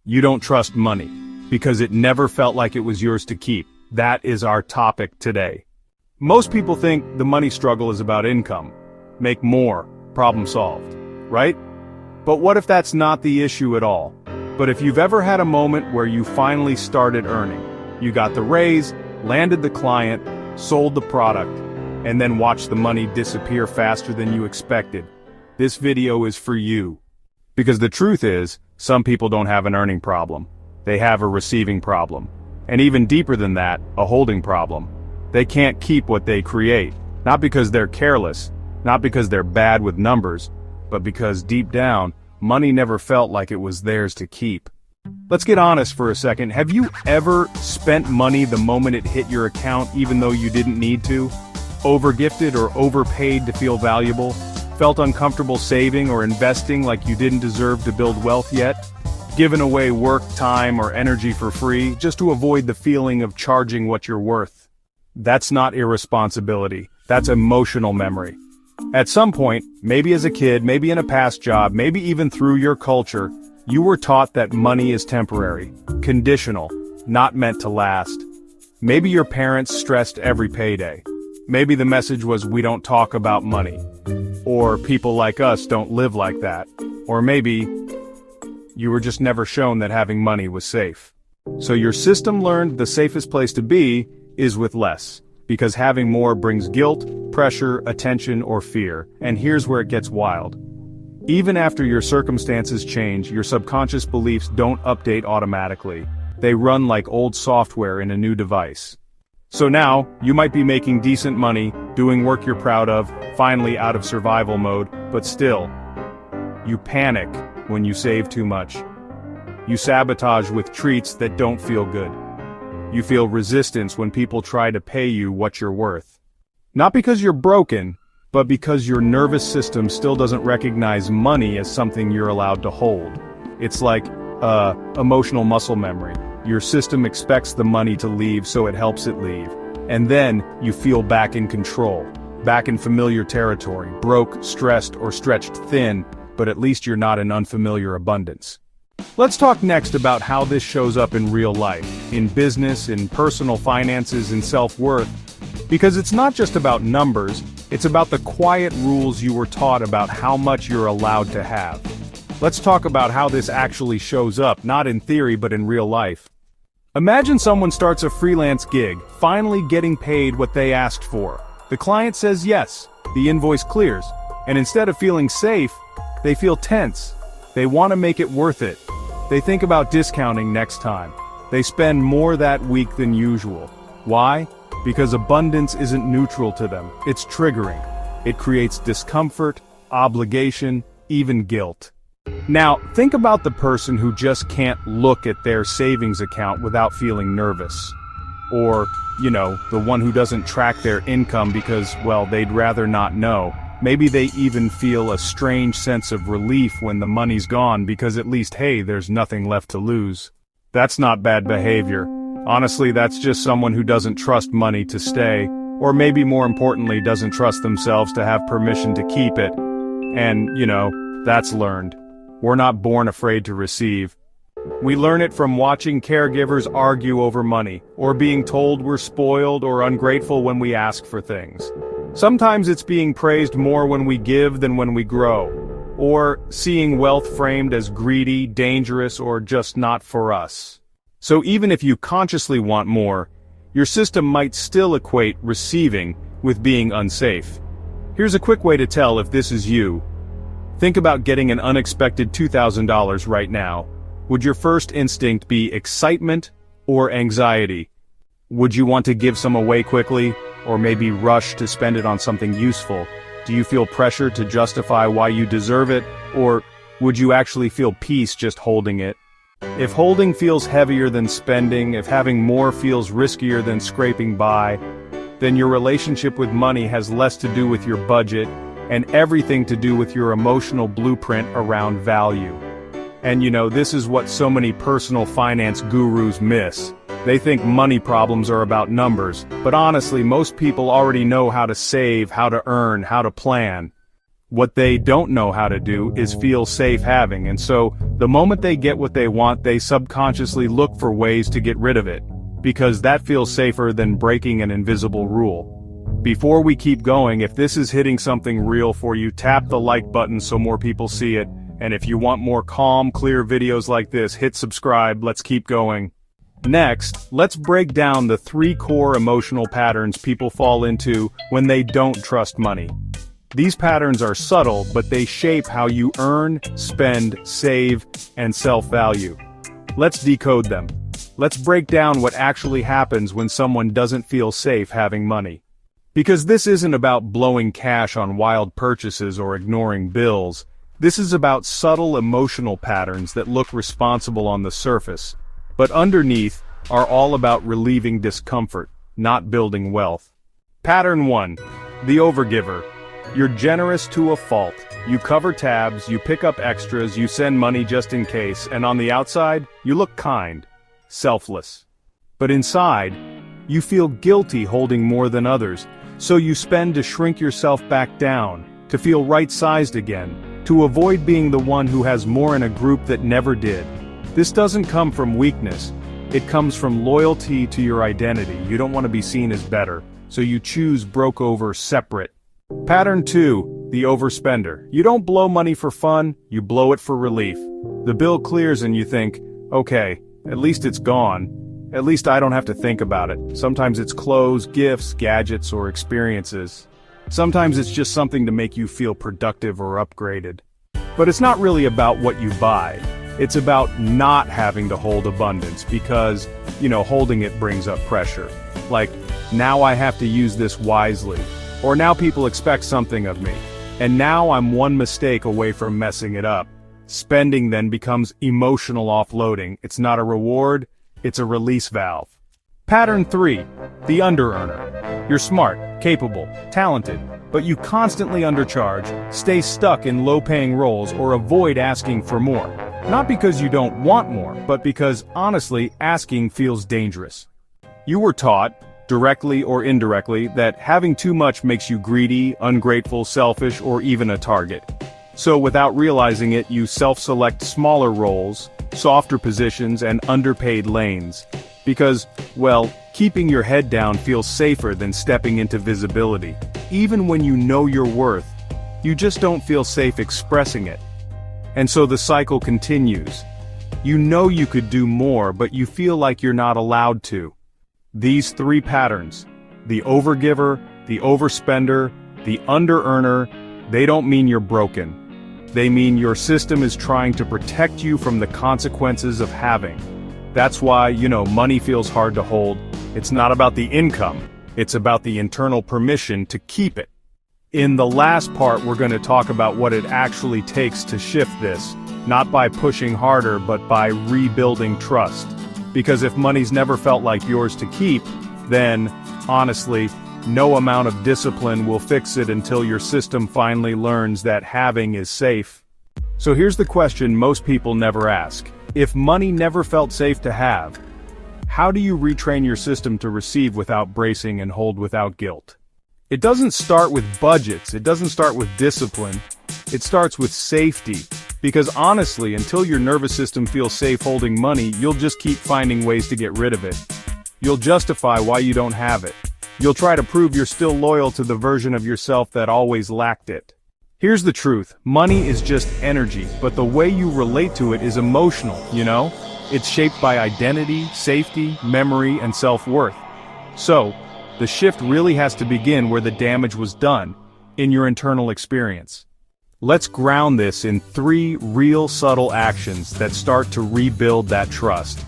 You don't trust money because it never felt like it was yours to keep. That is our topic today. Most people think the money struggle is about income. Make more, problem solved, right? But what if that's not the issue at all? But if you've ever had a moment where you finally started earning, you got the raise, landed the client, sold the product, and then watched the money disappear faster than you expected, this video is for you. Because the truth is, some people don't have an earning problem. They have a receiving problem. And even deeper than that, a holding problem. They can't keep what they create, not because they're careless, not because they're bad with numbers, but because deep down, money never felt like it was theirs to keep. Let's get honest for a second. Have you ever spent money the moment it hit your account even though you didn't need to? Overgifted or overpaid to feel valuable? Felt uncomfortable saving or investing like you didn't deserve to build wealth yet? Given away work, time, or energy for free just to avoid the feeling of charging what you're worth? That's not irresponsibility. That's emotional memory. At some point, maybe as a kid, maybe in a past job, maybe even through your culture, you were taught that money is temporary, conditional, not meant to last. Maybe your parents stressed every payday. Maybe the message was, we don't talk about money. Or people like us don't live like that. Or maybe you were just never shown that having money was safe. So your system learned the safest place to be is with less. Because having more brings guilt, pressure, attention, or fear. And here's where it gets wild. Even after your circumstances change, your subconscious beliefs don't update automatically. They run like old software in a new device. So now, you might be making decent money, doing work you're proud of, finally out of survival mode, but still, you panic when you save too much. You sabotage with treats that don't feel good. You feel resistance when people try to pay you what you're worth. Not because you're broken, but because your nervous system still doesn't recognize money as something you're allowed to hold. It's like, emotional muscle memory. Your system expects the money to leave so it helps it leave. And then, you feel back in control. Back in familiar territory, broke, stressed, or stretched thin, but at least you're not in unfamiliar abundance. Let's talk next about how this shows up in real life, in business, in personal finances, in self-worth. Because it's not just about numbers, it's about the quiet rules you were taught about how much you're allowed to have. Let's talk about how this actually shows up, not in theory but in real life. Imagine someone starts a freelance gig, finally getting paid what they asked for. The client says yes, the invoice clears, and instead of feeling safe, they feel tense. They want to make it worth it. They think about discounting next time. They spend more that week than usual. Why? Because abundance isn't neutral to them, it's triggering. It creates discomfort, obligation, even guilt. Now, think about the person who just can't look at their savings account without feeling nervous. Or, the one who doesn't track their income because, well, they'd rather not know. Maybe they even feel a strange sense of relief when the money's gone because at least, hey, there's nothing left to lose. That's not bad behavior. Honestly, that's just someone who doesn't trust money to stay, or maybe more importantly, doesn't trust themselves to have permission to keep it. And, that's learned. We're not born afraid to receive. We learn it from watching caregivers argue over money, or being told we're spoiled or ungrateful when we ask for things. Sometimes it's being praised more when we give than when we grow, or seeing wealth framed as greedy, dangerous, or just not for us. So even if you consciously want more, your system might still equate receiving with being unsafe. Here's a quick way to tell if this is you. Think about getting an unexpected $2,000 right now. Would your first instinct be excitement or anxiety? Would you want to give some away quickly, or maybe rush to spend it on something useful? Do you feel pressure to justify why you deserve it, or would you actually feel peace just holding it? If holding feels heavier than spending, if having more feels riskier than scraping by, then your relationship with money has less to do with your budget and everything to do with your emotional blueprint around value. And this is what so many personal finance gurus miss. They think money problems are about numbers, but honestly, most people already know how to save, how to earn, how to plan. What they don't know how to do is feel safe having, and so the moment they get what they want, they subconsciously look for ways to get rid of it, because that feels safer than breaking an invisible rule. Before we keep going, if this is hitting something real for you, tap the like button so more people see it, and if you want more calm, clear videos like this, hit subscribe. Let's keep going. Next, let's break down the 3 core emotional patterns people fall into when they don't trust money. These patterns are subtle, but they shape how you earn, spend, save, and self-value. Let's decode them. Let's break down what actually happens when someone doesn't feel safe having money. Because this isn't about blowing cash on wild purchases or ignoring bills. This is about subtle emotional patterns that look responsible on the surface, but underneath are all about relieving discomfort, not building wealth. Pattern 1. The overgiver. You're generous to a fault. You cover tabs, you pick up extras, you send money just in case, and on the outside, you look kind, selfless. But inside, you feel guilty holding more than others, so you spend to shrink yourself back down, to feel right-sized again, to avoid being the one who has more in a group that never did. This doesn't come from weakness, it comes from loyalty to your identity. You don't want to be seen as better, so you choose broke over separate. Pattern 2, the overspender. You don't blow money for fun, you blow it for relief. The bill clears and you think, okay, at least it's gone. At least I don't have to think about it. Sometimes it's clothes, gifts, gadgets, or experiences. Sometimes it's just something to make you feel productive or upgraded. But it's not really about what you buy. It's about not having to hold abundance because, holding it brings up pressure. Like, now I have to use this wisely. Or now people expect something of me. And now I'm one mistake away from messing it up. Spending then becomes emotional offloading. It's not a reward, it's a release valve. Pattern 3, the underearner. You're smart, capable, talented, but you constantly undercharge, stay stuck in low-paying roles, or avoid asking for more. Not because you don't want more, but because, honestly, asking feels dangerous. You were taught, directly or indirectly, that having too much makes you greedy, ungrateful, selfish, or even a target. So without realizing it, you self-select smaller roles, softer positions, and underpaid lanes. Because, well, keeping your head down feels safer than stepping into visibility. Even when you know your worth, you just don't feel safe expressing it. And so the cycle continues. You know you could do more, but you feel like you're not allowed to. These 3 patterns, the overgiver, the overspender, the underearner, they don't mean you're broken. They mean your system is trying to protect you from the consequences of having. That's why, money feels hard to hold. It's not about the income, it's about the internal permission to keep it. In the last part, we're going to talk about what it actually takes to shift this, not by pushing harder, but by rebuilding trust. Because if money's never felt like yours to keep, then, honestly, no amount of discipline will fix it until your system finally learns that having is safe. So here's the question most people never ask. If money never felt safe to have, how do you retrain your system to receive without bracing and hold without guilt? It doesn't start with budgets, it doesn't start with discipline, it starts with safety. Because honestly, until your nervous system feels safe holding money, you'll just keep finding ways to get rid of it. You'll justify why you don't have it. You'll try to prove you're still loyal to the version of yourself that always lacked it. Here's the truth, money is just energy, but the way you relate to it is emotional, It's shaped by identity, safety, memory, and self-worth. So, the shift really has to begin where the damage was done, in your internal experience. Let's ground this in 3 real subtle actions that start to rebuild that trust.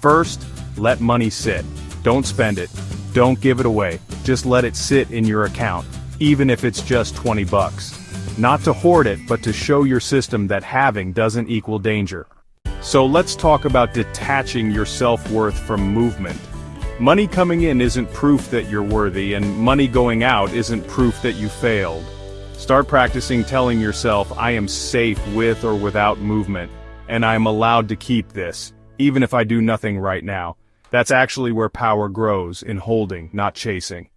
First, let money sit. Don't spend it. Don't give it away. Just let it sit in your account, even if it's just $20. Not to hoard it, but to show your system that having doesn't equal danger. So let's talk about detaching your self-worth from movement. Money coming in isn't proof that you're worthy, and money going out isn't proof that you failed. Start practicing telling yourself, I am safe with or without movement, and I am allowed to keep this, even if I do nothing right now. That's actually where power grows, in holding, not chasing.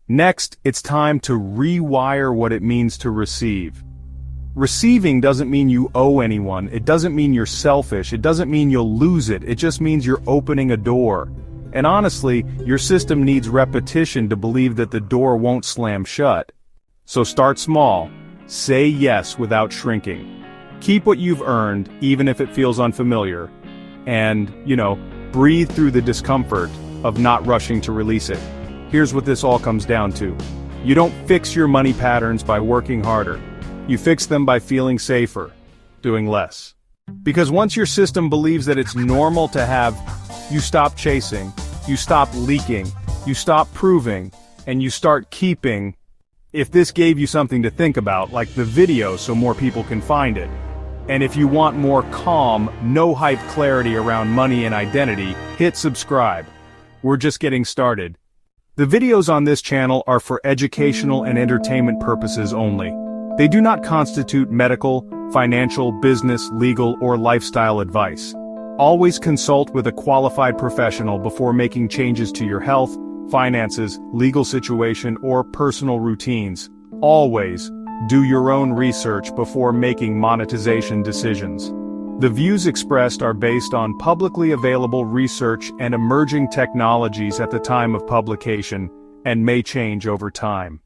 Next, it's time to rewire what it means to receive. Receiving doesn't mean you owe anyone, it doesn't mean you're selfish, it doesn't mean you'll lose it, it just means you're opening a door. And honestly, your system needs repetition to believe that the door won't slam shut. So start small. Say yes without shrinking. Keep what you've earned, even if it feels unfamiliar. And, breathe through the discomfort of not rushing to release it. Here's what this all comes down to. You don't fix your money patterns by working harder. You fix them by feeling safer, doing less. Because once your system believes that it's normal to have, you stop chasing, you stop leaking, you stop proving, and you start keeping. If this gave you something to think about, like the video so more people can find it. And if you want more calm, no hype clarity around money and identity, hit subscribe. We're just getting started. The videos on this channel are for educational and entertainment purposes only. They do not constitute medical, financial, business, legal, or lifestyle advice. Always consult with a qualified professional before making changes to your health, finances, legal situation, or personal routines. Always do your own research before making monetization decisions. The views expressed are based on publicly available research and emerging technologies at the time of publication, and may change over time.